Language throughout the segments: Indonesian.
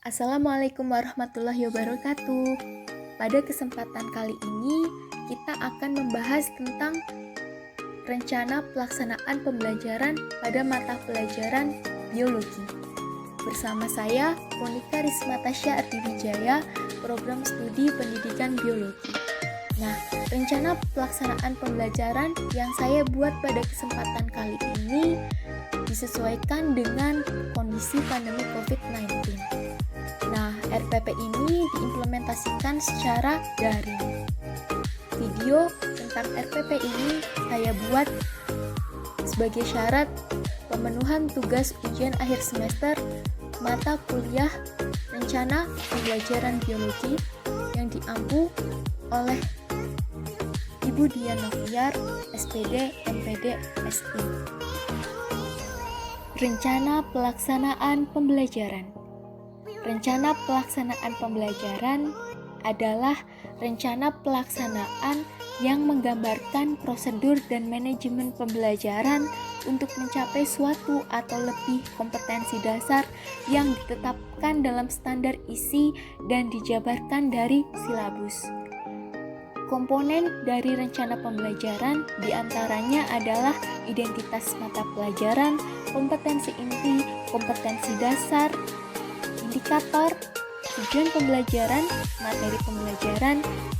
Assalamualaikum warahmatullahi wabarakatuh. Pada kesempatan kali ini, kita akan membahas tentang rencana pelaksanaan pembelajaran pada mata pelajaran biologi. Bersama saya, Monika Risma Tasya Ardiwijaya, Program Studi Pendidikan Biologi. Nah, rencana pelaksanaan pembelajaran yang saya buat pada kesempatan kali ini disesuaikan dengan kondisi pandemi COVID-19. Nah, RPP ini diimplementasikan secara daring. Video tentang RPP ini saya buat sebagai syarat pemenuhan tugas ujian akhir semester mata kuliah rencana pembelajaran biologi yang diampu oleh Ibu Dian Noviar, SPD, MPD, SI. Rencana pelaksanaan pembelajaran. Rencana pelaksanaan pembelajaran adalah rencana pelaksanaan yang menggambarkan prosedur dan manajemen pembelajaran untuk mencapai suatu atau lebih kompetensi dasar yang ditetapkan dalam standar isi dan dijabarkan dari silabus. Komponen dari rencana pembelajaran diantaranya adalah identitas mata pelajaran, kompetensi inti, kompetensi dasar, indikator, tujuan pembelajaran, materi pembelajaran,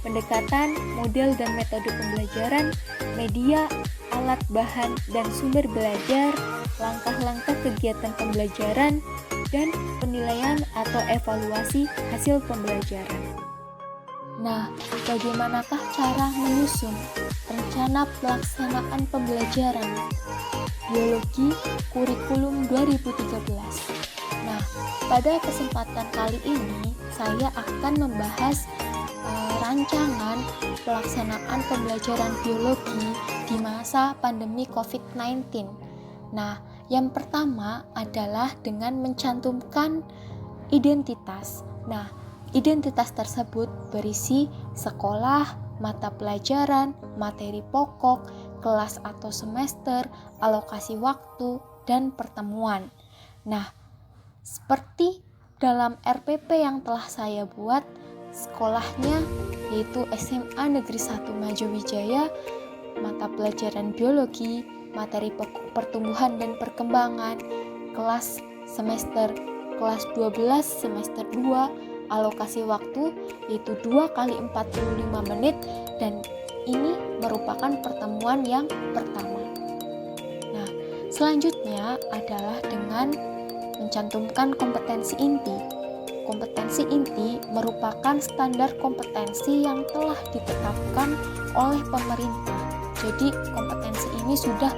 pendekatan, model dan metode pembelajaran, media, alat bahan dan sumber belajar, langkah-langkah kegiatan pembelajaran, dan penilaian atau evaluasi hasil pembelajaran. Nah, bagaimanakah cara menyusun rencana pelaksanaan pembelajaran biologi kurikulum 2013? Nah, pada kesempatan kali ini saya akan membahas rancangan pelaksanaan pembelajaran biologi di masa pandemi COVID-19. Nah, yang pertama adalah dengan mencantumkan identitas. Nah, identitas tersebut berisi sekolah, mata pelajaran, materi pokok, kelas atau semester, alokasi waktu, dan pertemuan. Nah, seperti dalam RPP yang telah saya buat, sekolahnya yaitu SMA Negeri 1 Majowijaya, mata pelajaran biologi, materi pokok pertumbuhan dan perkembangan, kelas semester kelas 12 semester 2, alokasi waktu yaitu 2 kali 45 menit, dan ini merupakan pertemuan yang pertama. Nah, selanjutnya adalah dengan mencantumkan kompetensi inti. Kompetensi inti merupakan standar kompetensi yang telah ditetapkan oleh pemerintah. Jadi, kompetensi ini sudah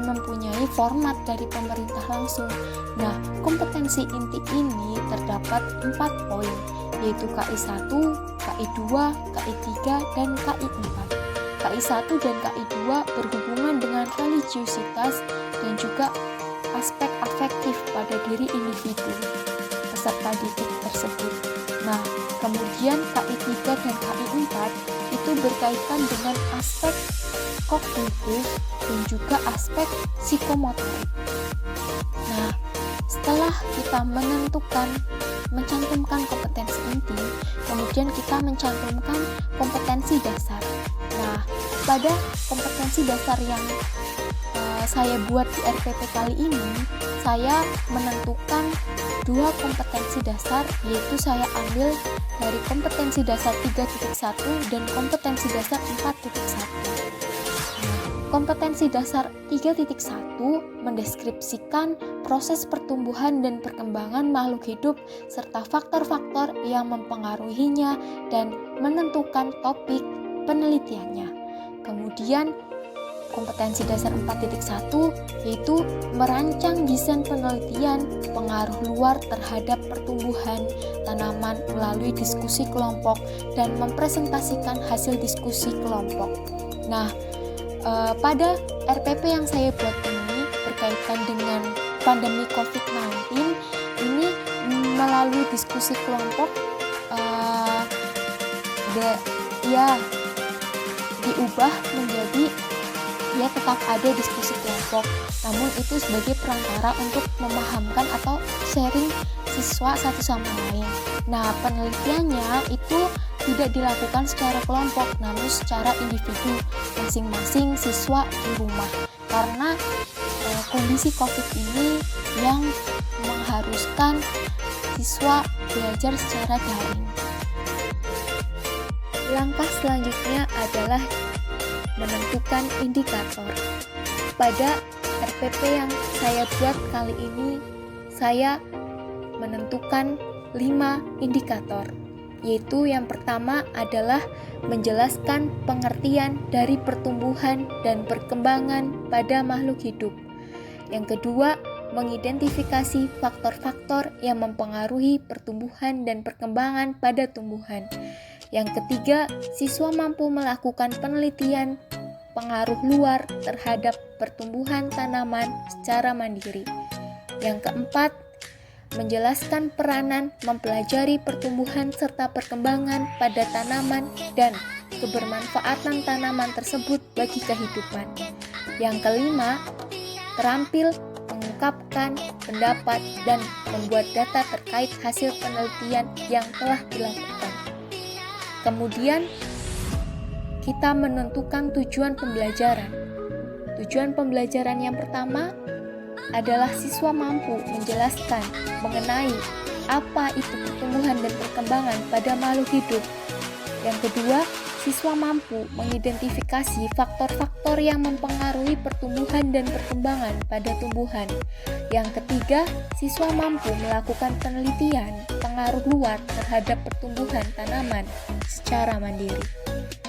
mempunyai format dari pemerintah langsung. Nah, kompetensi inti ini terdapat 4 poin, yaitu KI 1, KI 2, KI 3, dan KI 4. KI 1 dan KI 2 berhubungan dengan religiositas dan juga aspek afektif pada diri individu peserta didik tersebut. Nah, kemudian KI 3 dan KI 4 itu berkaitan dengan aspek kognitif dan juga aspek psikomotorik. Nah, setelah kita mencantumkan kompetensi inti, kemudian kita mencantumkan kompetensi dasar. Nah, pada kompetensi dasar yang saya buat di RPP kali ini, saya menentukan 2 kompetensi dasar, yaitu saya ambil dari kompetensi dasar 3.1 dan kompetensi dasar 4.1. Kompetensi dasar 3.1 mendeskripsikan proses pertumbuhan dan perkembangan makhluk hidup serta faktor-faktor yang mempengaruhinya dan menentukan topik penelitiannya. Kemudian kompetensi dasar 4.1 yaitu merancang desain penelitian pengaruh luar terhadap pertumbuhan tanaman melalui diskusi kelompok dan mempresentasikan hasil diskusi kelompok. Nah, pada RPP yang saya buat ini berkaitan dengan pandemi COVID-19, ini melalui diskusi kelompok diubah menjadi tetap ada diskusi kelompok, namun itu sebagai perantara untuk memahamkan atau sharing siswa satu sama lain. Nah, penelitiannya itu tidak dilakukan secara kelompok, namun secara individu, masing-masing siswa di rumah. Karena kondisi COVID ini yang mengharuskan siswa belajar secara daring. Langkah selanjutnya adalah menentukan indikator. Pada RPP yang saya buat kali ini, saya menentukan 5 indikator, yaitu yang pertama adalah menjelaskan pengertian dari pertumbuhan dan perkembangan pada makhluk hidup. Yang kedua, mengidentifikasi faktor-faktor yang mempengaruhi pertumbuhan dan perkembangan pada tumbuhan. Yang ketiga, siswa mampu melakukan penelitian pengaruh luar terhadap pertumbuhan tanaman secara mandiri. Yang keempat, menjelaskan peranan mempelajari pertumbuhan serta perkembangan pada tanaman dan kebermanfaatan tanaman tersebut bagi kehidupan. Yang kelima, terampil mengungkapkan pendapat dan membuat data terkait hasil penelitian yang telah dilakukan. Kemudian, kita menentukan tujuan pembelajaran. Tujuan pembelajaran yang pertama adalah siswa mampu menjelaskan mengenai apa itu pertumbuhan dan perkembangan pada makhluk hidup. Yang kedua, siswa mampu mengidentifikasi faktor-faktor yang mempengaruhi pertumbuhan dan perkembangan pada tumbuhan. Yang ketiga, siswa mampu melakukan penelitian pengaruh luar terhadap pertumbuhan tanaman secara mandiri.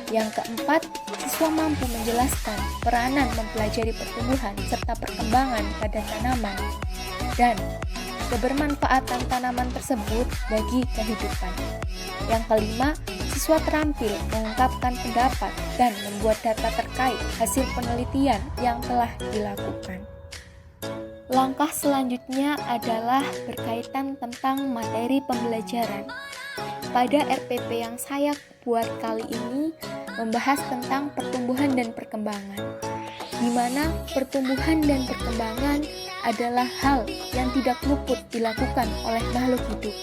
Yang keempat, siswa mampu menjelaskan peranan mempelajari pertumbuhan serta perkembangan pada tanaman dan kebermanfaatan tanaman tersebut bagi kehidupan. Yang kelima, siswa terampil mengungkapkan pendapat dan membuat data terkait hasil penelitian yang telah dilakukan. Langkah selanjutnya adalah berkaitan tentang materi pembelajaran. Pada RPP yang saya buat kali ini membahas tentang pertumbuhan dan perkembangan, di mana pertumbuhan dan perkembangan adalah hal yang tidak luput dilakukan oleh makhluk hidup.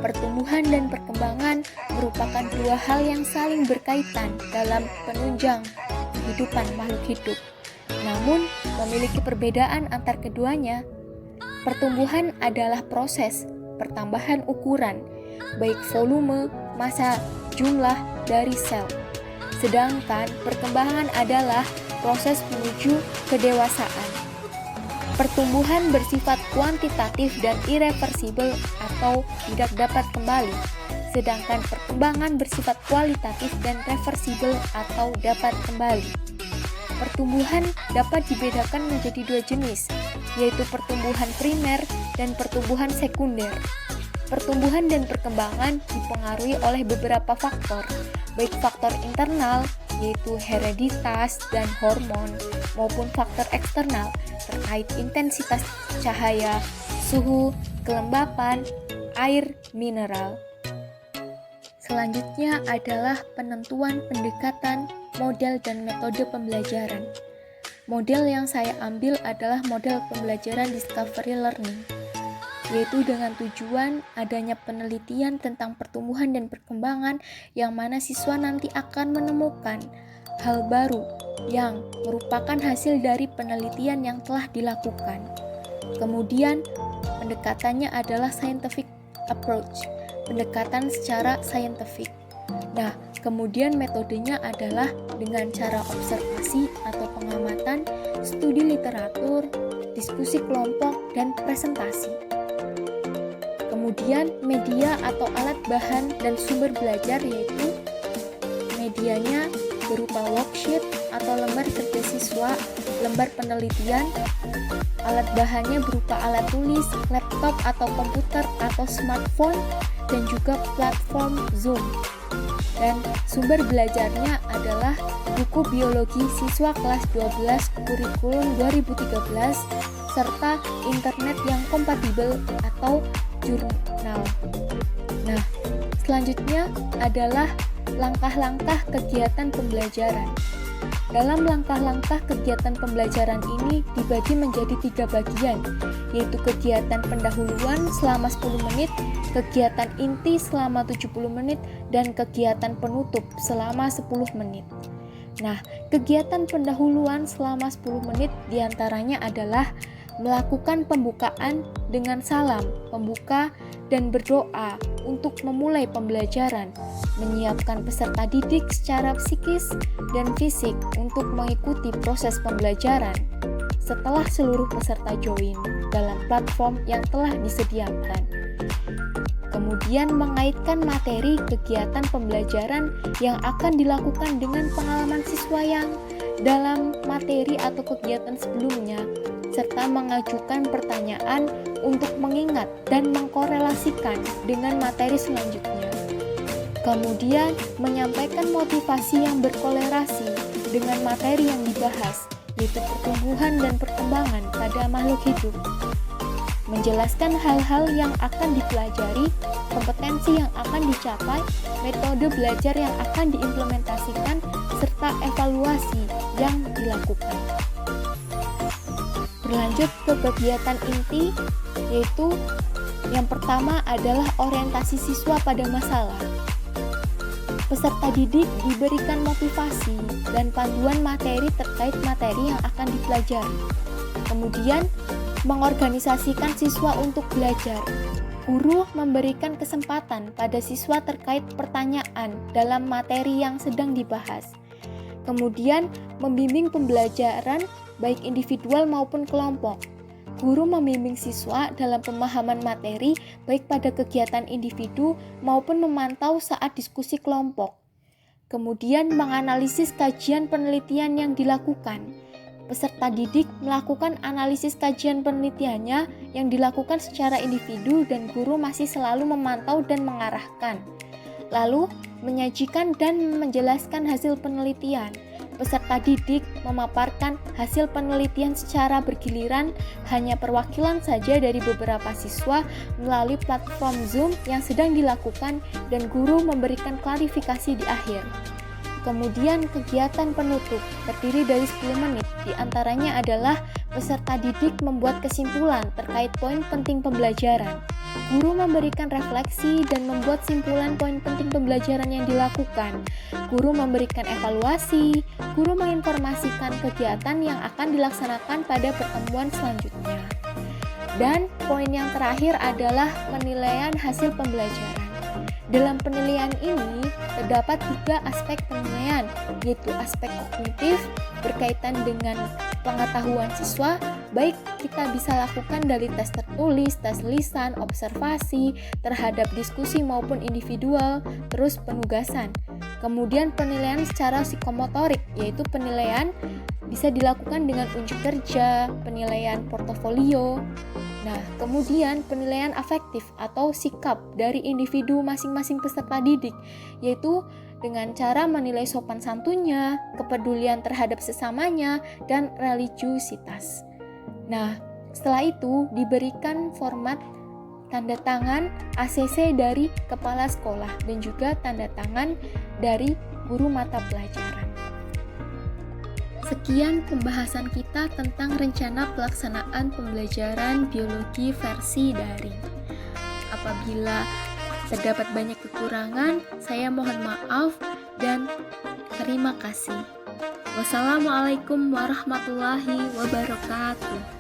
Pertumbuhan dan perkembangan merupakan dua hal yang saling berkaitan dalam penunjang kehidupan makhluk hidup, namun memiliki perbedaan antar keduanya. Pertumbuhan adalah proses pertambahan ukuran, baik volume, massa, jumlah dari sel. Sedangkan perkembangan adalah proses menuju kedewasaan. Pertumbuhan bersifat kuantitatif dan irreversibel atau tidak dapat kembali, sedangkan perkembangan bersifat kualitatif dan reversibel atau dapat kembali. Pertumbuhan dapat dibedakan menjadi dua jenis, yaitu pertumbuhan primer dan pertumbuhan sekunder. Pertumbuhan dan perkembangan dipengaruhi oleh beberapa faktor, baik faktor internal, yaitu hereditas dan hormon, maupun faktor eksternal terkait intensitas cahaya, suhu, kelembapan, air, mineral. Selanjutnya adalah penentuan pendekatan, model, dan metode pembelajaran. Model yang saya ambil adalah model pembelajaran discovery learning, yaitu dengan tujuan adanya penelitian tentang pertumbuhan dan perkembangan yang mana siswa nanti akan menemukan hal baru yang merupakan hasil dari penelitian yang telah dilakukan. Kemudian, pendekatannya adalah scientific approach, pendekatan secara saintifik. Nah, kemudian metodenya adalah dengan cara observasi atau pengamatan, studi literatur, diskusi kelompok, dan presentasi. Kemudian media atau alat bahan dan sumber belajar, yaitu medianya berupa worksheet atau lembar kerja siswa, lembar penelitian, alat bahannya berupa alat tulis, laptop atau komputer atau smartphone, dan juga platform Zoom. Dan sumber belajarnya adalah buku biologi siswa kelas 12 kurikulum 2013 serta internet yang kompatibel atau jurnal. Nah, selanjutnya adalah langkah-langkah kegiatan pembelajaran. Dalam langkah-langkah kegiatan pembelajaran ini dibagi menjadi 3 bagian, yaitu kegiatan pendahuluan selama 10 menit, kegiatan inti selama 70 menit, dan kegiatan penutup selama 10 menit. Nah, kegiatan pendahuluan selama 10 menit diantaranya adalah melakukan pembukaan dengan salam, pembuka, dan berdoa untuk memulai pembelajaran, menyiapkan peserta didik secara psikis dan fisik untuk mengikuti proses pembelajaran setelah seluruh peserta join dalam platform yang telah disediakan. Kemudian mengaitkan materi kegiatan pembelajaran yang akan dilakukan dengan pengalaman siswa yang dalam materi atau kegiatan sebelumnya, serta mengajukan pertanyaan untuk mengingat dan mengkorelasikan dengan materi selanjutnya. Kemudian menyampaikan motivasi yang berkolerasi dengan materi yang dibahas, yaitu pertumbuhan dan perkembangan pada makhluk hidup. Menjelaskan hal-hal yang akan dipelajari, kompetensi yang akan dicapai, metode belajar yang akan diimplementasikan, serta evaluasi yang dilakukan. Berlanjut ke kegiatan inti, yaitu yang pertama adalah orientasi siswa pada masalah. Peserta didik diberikan motivasi dan panduan materi terkait materi yang akan dipelajari. Kemudian, mengorganisasikan siswa untuk belajar. Guru memberikan kesempatan pada siswa terkait pertanyaan dalam materi yang sedang dibahas. Kemudian, membimbing pembelajaran baik individual maupun kelompok. Guru membimbing siswa dalam pemahaman materi baik pada kegiatan individu maupun memantau saat diskusi kelompok. Kemudian, menganalisis kajian penelitian yang dilakukan. Peserta didik melakukan analisis kajian penelitiannya yang dilakukan secara individu dan guru masih selalu memantau dan mengarahkan. Lalu, menyajikan dan menjelaskan hasil penelitian. Peserta didik memaparkan hasil penelitian secara bergiliran, hanya perwakilan saja dari beberapa siswa melalui platform Zoom yang sedang dilakukan dan guru memberikan klarifikasi di akhir. Kemudian kegiatan penutup terdiri dari 10 menit, diantaranya adalah peserta didik membuat kesimpulan terkait poin penting pembelajaran. Guru memberikan refleksi dan membuat simpulan poin penting pembelajaran yang dilakukan. Guru memberikan evaluasi, guru menginformasikan kegiatan yang akan dilaksanakan pada pertemuan selanjutnya. Dan poin yang terakhir adalah penilaian hasil pembelajaran. Dalam penilaian ini, terdapat 3 aspek penilaian, yaitu aspek kognitif berkaitan dengan pengetahuan siswa, baik kita bisa lakukan dari tes tertulis, tes lisan, observasi, terhadap diskusi maupun individual, terus penugasan. Kemudian penilaian secara psikomotorik, yaitu penilaian bisa dilakukan dengan unjuk kerja, penilaian portofolio. Nah, kemudian penilaian afektif atau sikap dari individu masing-masing peserta didik, yaitu dengan cara menilai sopan santunnya, kepedulian terhadap sesamanya, dan religiusitas. Nah, setelah itu diberikan format tanda tangan ACC dari kepala sekolah dan juga tanda tangan dari guru mata pelajaran. Sekian pembahasan kita tentang rencana pelaksanaan pembelajaran biologi versi daring. Apabila terdapat banyak kekurangan, saya mohon maaf dan terima kasih. Wassalamualaikum warahmatullahi wabarakatuh.